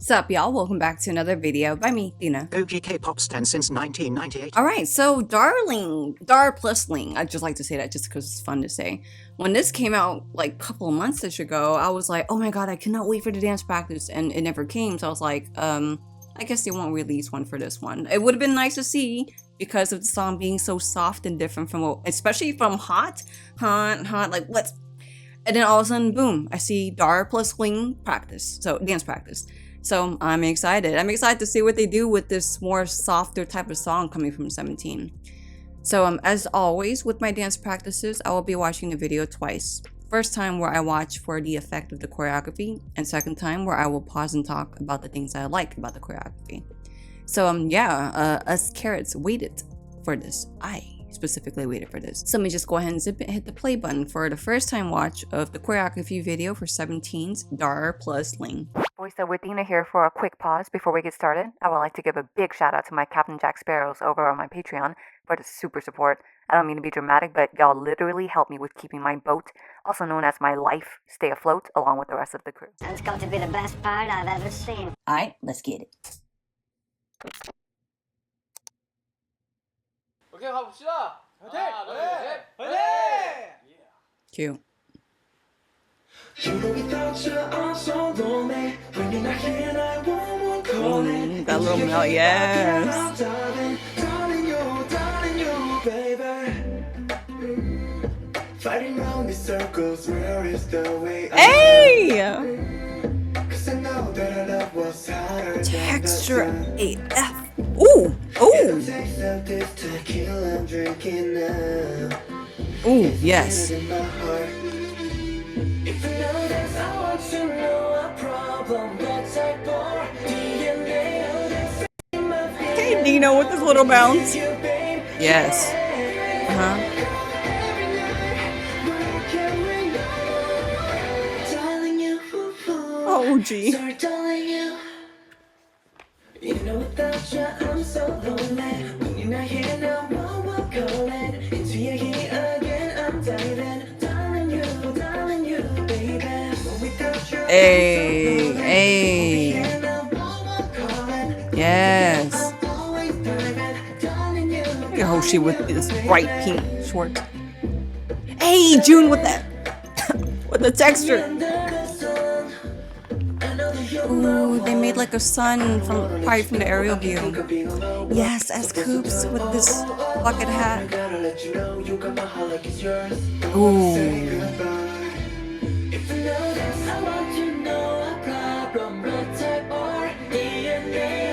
What's up, y'all? Welcome back to another video by me, Dina. OG K-pop stan since 1998. Alright, so Dar+ling, I just like to say that just because it's fun to say. When this came out like a couple of months ago, I was like, oh my god, I cannot wait for the dance practice, and it never came, so I was like, I guess they won't release one for this one. It would have been nice to see because of the song being so soft and different from, especially from Hot, like let's, and then all of a sudden, boom, I see Dar+ling practice, so dance practice. So I'm excited. I'm excited to see what they do with this more softer type of song coming from 17. So as always with my dance practices, I will be watching the video twice. First time where I watch for the effect of the choreography, and second time where I will pause and talk about the things I like about the choreography. So us carrots waited for this. I specifically waited for this. So let me just go ahead and zip it and hit the play button for the first time watch of the choreography video for 17's Dar+ling. Voice with Dina here for a quick pause before we get started. I would like to give a big shout out to my Captain Jack Sparrows over on my Patreon for the super support. I don't mean to be dramatic, but y'all literally help me with keeping my boat, also known as my life, stay afloat along with the rest of the crew. That's got to be the best part I've ever seen. Alright, let's get it. 오케이 가봅시다. 화이팅! 하나, 둘, 셋, 화이팅! Cute. That little melt, yes. Hey! Texture AF. Ooh! Ooh! Ooh, yes. Hey, Dino with this little bounce. Yes. Oh, gee. You know without you I'm so lonely. When you're not here now, I'm calling. Into your heat again, I'm diving. Darling you, baby. Without you, hey, hey. Yes. Look at Hoshi with this bright pink shorts. Hey, June with that, with the texture. Ooh, they made like a sun probably from the aerial view. Yes, as Coops with this bucket hat. Ooh.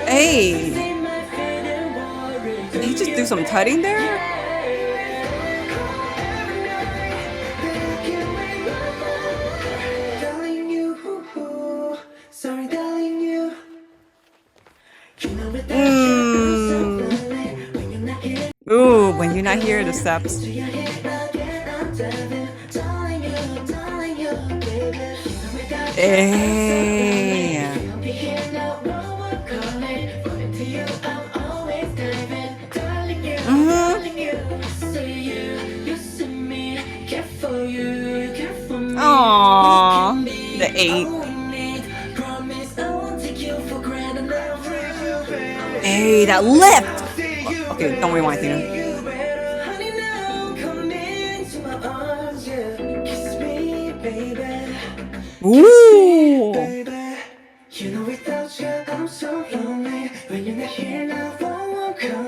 Hey! Did he just do some tutting there? Ooh, when you're not here, the steps. Hey. Aww, the 8. Hey, that lift! Okay, don't rewind, Tina. Ooh!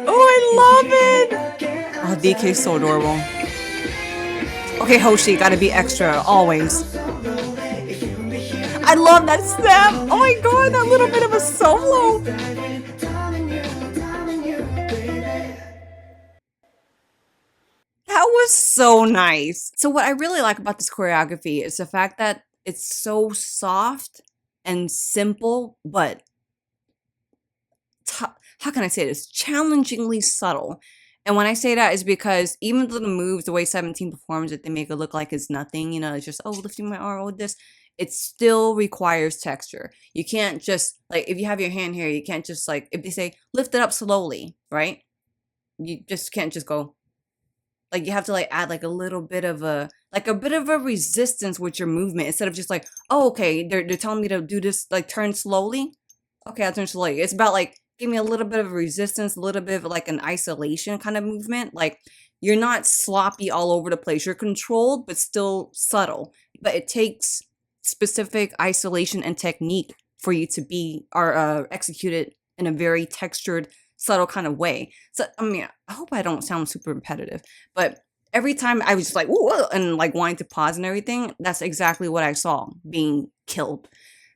Oh, I love it! Oh, DK is so adorable. Okay, Hoshi, gotta be extra, always. I love that step! Oh my god, that little bit of a solo! That was so nice. So what I really like about this choreography is the fact that it's so soft and simple, but how can I say this? Challengingly subtle. And when I say that is because even though the moves, the way 17 performs it, they make it look like it's nothing, you know, it's just, oh, lifting my arm with this. It still requires texture. You can't just, like, if you have your hand here, you can't just, like, if they say, lift it up slowly, right? You just can't just go, like, you have to, like, add, like, a little bit of a, like, a bit of a resistance with your movement instead of just, like, oh, okay, they're telling me to do this, like, turn slowly. okay, I'll turn to like it's about like give me a little bit of resistance, a little bit of like an isolation kind of movement. Like you're not sloppy all over the place. You're controlled but still subtle. But it takes specific isolation and technique for you to be or execute it in a very textured, subtle kind of way. So I mean, I hope I don't sound super repetitive, but every time I was just like, ooh, and like wanting to pause and everything, that's exactly what I saw being killed.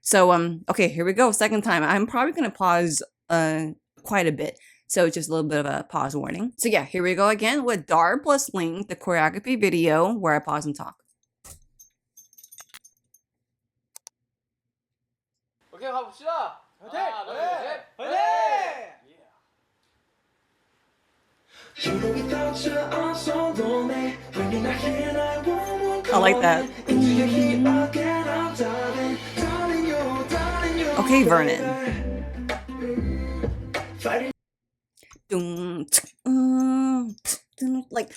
So okay, here we go. Second time. I'm probably gonna pause quite a bit. So just a little bit of a pause warning. So yeah, here we go again with Dar+ling, the choreography video where I pause and talk. 오케이 가봅시다. 화이팅! 하나, 둘, 셋, 화이팅! I like that. Okay, Vernon. Like,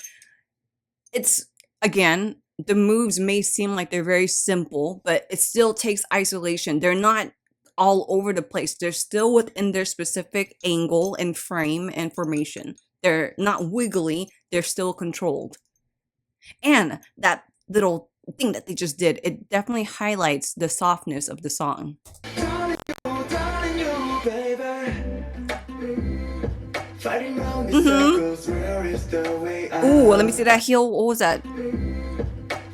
it's, again, the moves may seem like they're very simple, but it still takes isolation. They're not all over the place. They're still within their specific angle and frame and formation. They're not wiggly. They're still controlled. And that little thing that they just did, it definitely highlights the softness of the song. Ooh, let me see that heel. What was that?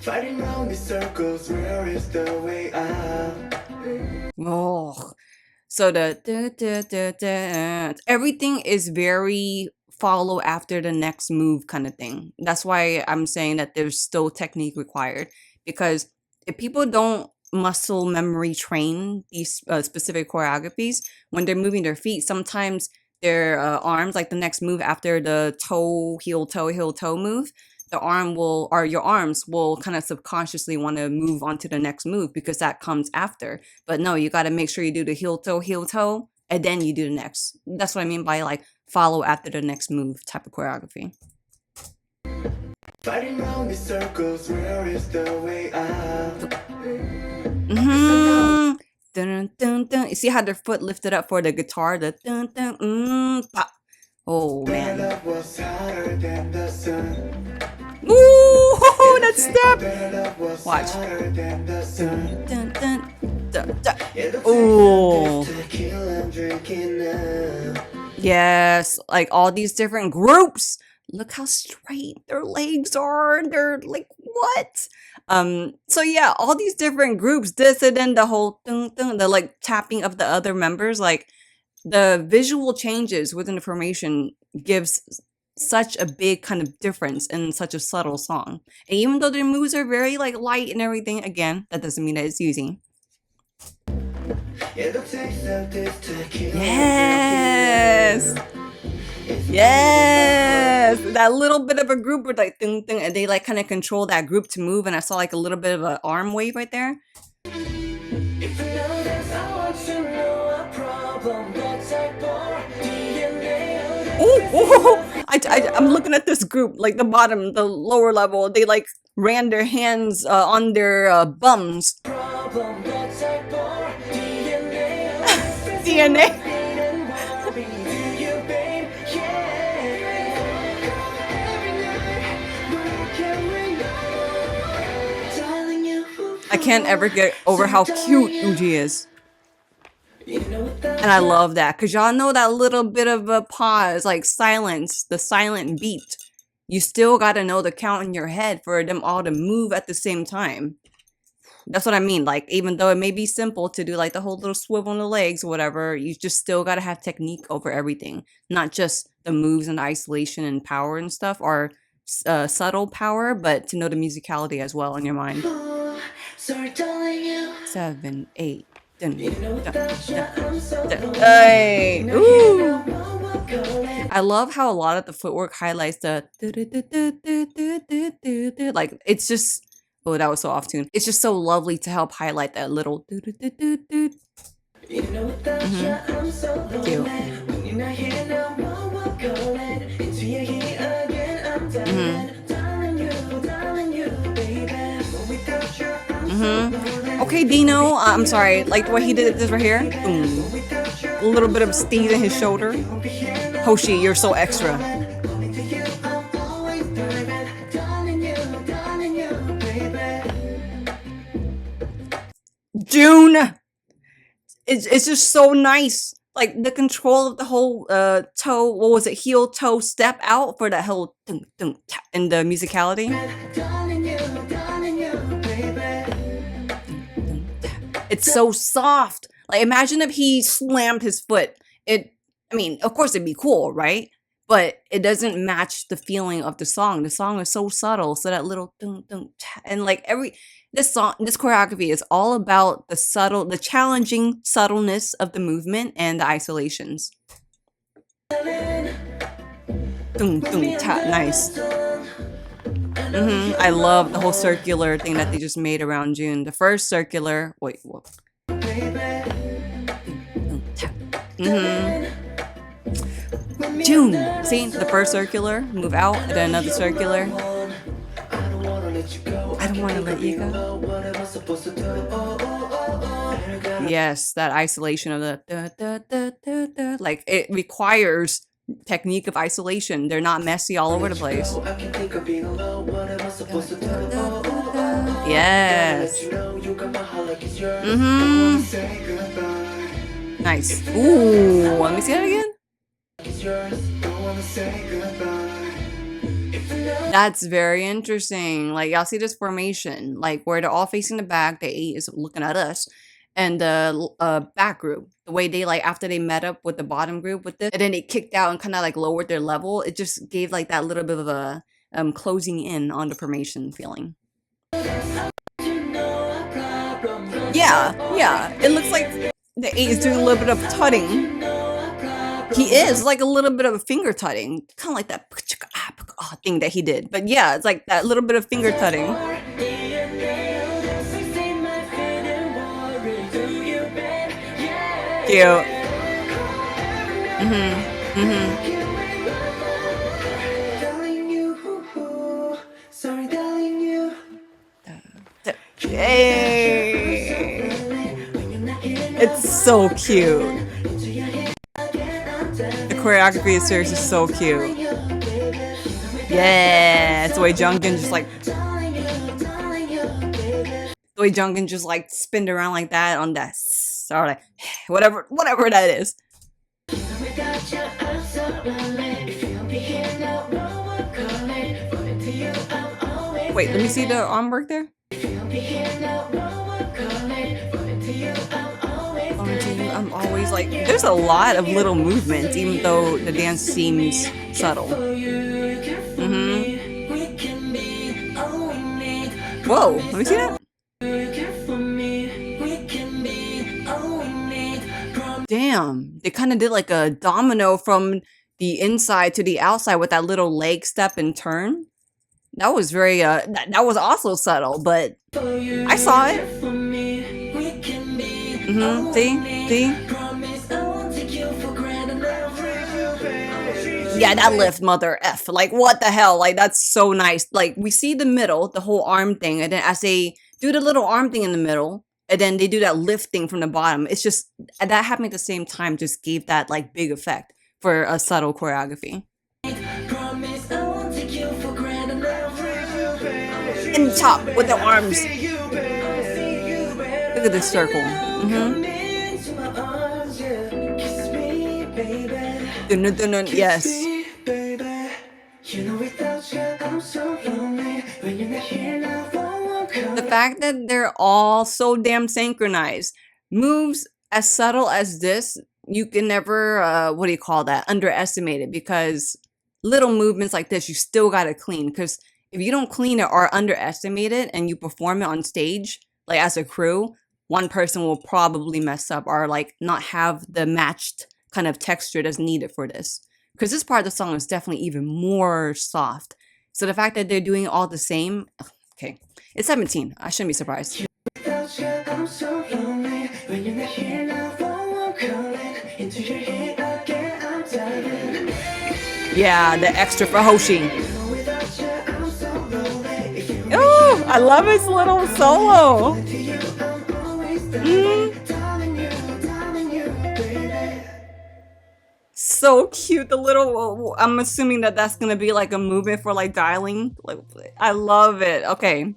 Fighting round these circles, where is the way out? Oh, so the everything is very follow after the next move kind of thing. That's why I'm saying that there's still technique required, because if people don't muscle memory train these specific choreographies, when they're moving their feet, sometimes their arms, like the next move after the toe, heel, toe move, the arm will, or your arms will kind of subconsciously want to move on to the next move because that comes after. But no, you got to make sure you do the heel, toe, and then you do the next. That's what I mean by like follow after the next move type of choreography. Fighting round the circles, where is the way out? Dun, dun, dun. You see how their foot lifted up for the guitar? The dun, dun, pop. Oh man. Ooh, that step. Watch. Dun, dun, dun, dun, dun. Ooh. Yes, like all these different groups. Look how straight their legs are. They're like, what? So yeah, all these different groups, this and then the whole the like tapping of the other members, like the visual changes within the formation gives such a big kind of difference in such a subtle song. And even though their moves are very like light and everything, again, that doesn't mean that it's easy. Yes. Yes, that little bit of a group with like ding, ding, and they like kind of control that group to move, and I saw like a little bit of an arm wave right there. Oh, I'm looking at this group, like the bottom, the lower level. They like ran their hands on their bums. DNA. I can't ever get over how cute Uji is. And I love that, because y'all know that little bit of a pause, like silence, the silent beat. You still got to know the count in your head for them all to move at the same time. That's what I mean. Like, even though it may be simple to do like the whole little swivel on the legs or whatever, you just still got to have technique over everything. Not just the moves and the isolation and power and stuff, or subtle power, but to know the musicality as well in your mind. 7, 8. Hey, ooh. I love how a lot of the footwork highlights the like it's just, oh, that was so off tune. It's just so lovely to help highlight that little cute. Okay, Dino. I'm sorry. Like the way he did this right here. Boom. A little bit of steez in his shoulder. Hoshi, you're so extra. June. It's just so nice. Like the control of the whole toe. What was it? Heel toe step out for that whole dun, dun, ta, and the musicality. It's so soft. Like imagine if he slammed his foot. I mean, of course it'd be cool, right? But it doesn't match the feeling of the song. The song is so subtle. So that little dun, dun, ta, and like this choreography is all about the challenging subtleness of the movement and the isolations. Dun, dun, ta, nice. I love the whole circular thing that they just made around June. The first circular, wait, what? June, see the first circular, move out, and then another circular. I don't want to let you go. Yes, that isolation of the like it requires technique of isolation. They're not messy all over the place. Yes. Nice. Ooh, let me see that again. That's very interesting. Like y'all see this formation, like where they're all facing the back, the 8 is looking at us, and the back group, the way they like after they met up with the bottom group with this, and then they kicked out and kind of like lowered their level. It just gave like that little bit of a closing in on the formation feeling. Yeah. It looks like the 8 is doing a little bit of tutting. He is like a little bit of a finger tutting, kind of like that thing that he did. But yeah, it's like that little bit of finger tutting. Cute. Hey. It's so cute. The choreography is seriously so cute. Yeah, it's the way Jungin just like spinned around like that on that, or like whatever that is. Wait, let me see the arm work there. I'm always like, there's a lot of little movements, even though the dance seems subtle. Whoa, let me see that. Damn, they kind of did like a domino from the inside to the outside with that little leg step and turn. That was very, that was also subtle, but I saw it. See? Yeah, that lift, mother F. Like, what the hell? Like, that's so nice. Like, we see the middle, the whole arm thing, and then as they do the little arm thing in the middle, and then they do that lift thing from the bottom, it's just, that happening at the same time just gave that, like, big effect for a subtle choreography. In the top with the arms. Look at this circle. Yes. The fact that they're all so damn synchronized. Moves as subtle as this, you can never, underestimate it, because little movements like this, you still gotta clean, because if you don't clean it or underestimate it and you perform it on stage, like as a crew, one person will probably mess up or like not have the matched kind of texture that's needed for this. Because this part of the song is definitely even more soft. So the fact that they're doing all the same, okay, it's 17. I shouldn't be surprised. Yeah, the extra for Hoshi. Oh, I love his little solo. So cute. The little, I'm assuming that that's gonna be like a movement for like Dar+ling. Like, I love it. Okay,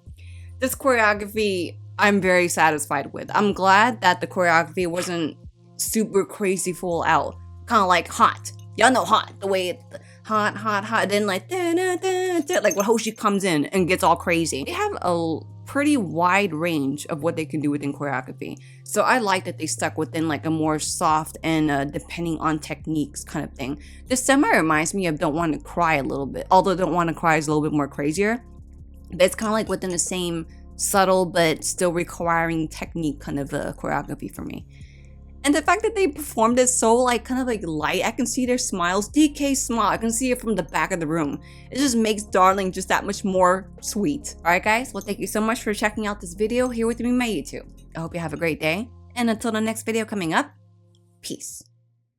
this choreography I'm very satisfied with. I'm glad that the choreography wasn't super crazy full out, kind of like Hot. Y'all know Hot, the way it, hot, then like da, da, da, da, like when Hoshi comes in and gets all crazy. They have a pretty wide range of what they can do within choreography, so I like that they stuck within like a more soft and depending on techniques kind of thing. This semi reminds me of Don't Want to Cry a little bit, although Don't Want to Cry is a little bit more crazier, but it's kind of like within the same subtle but still requiring technique kind of choreography for me. And the fact that they performed it so like kind of like light, I can see their smiles. DK smile, I can see it from the back of the room. It just makes Dar+ling just that much more sweet. Alright guys, well thank you so much for checking out this video here with me on my YouTube. I hope you have a great day, and until the next video coming up, peace.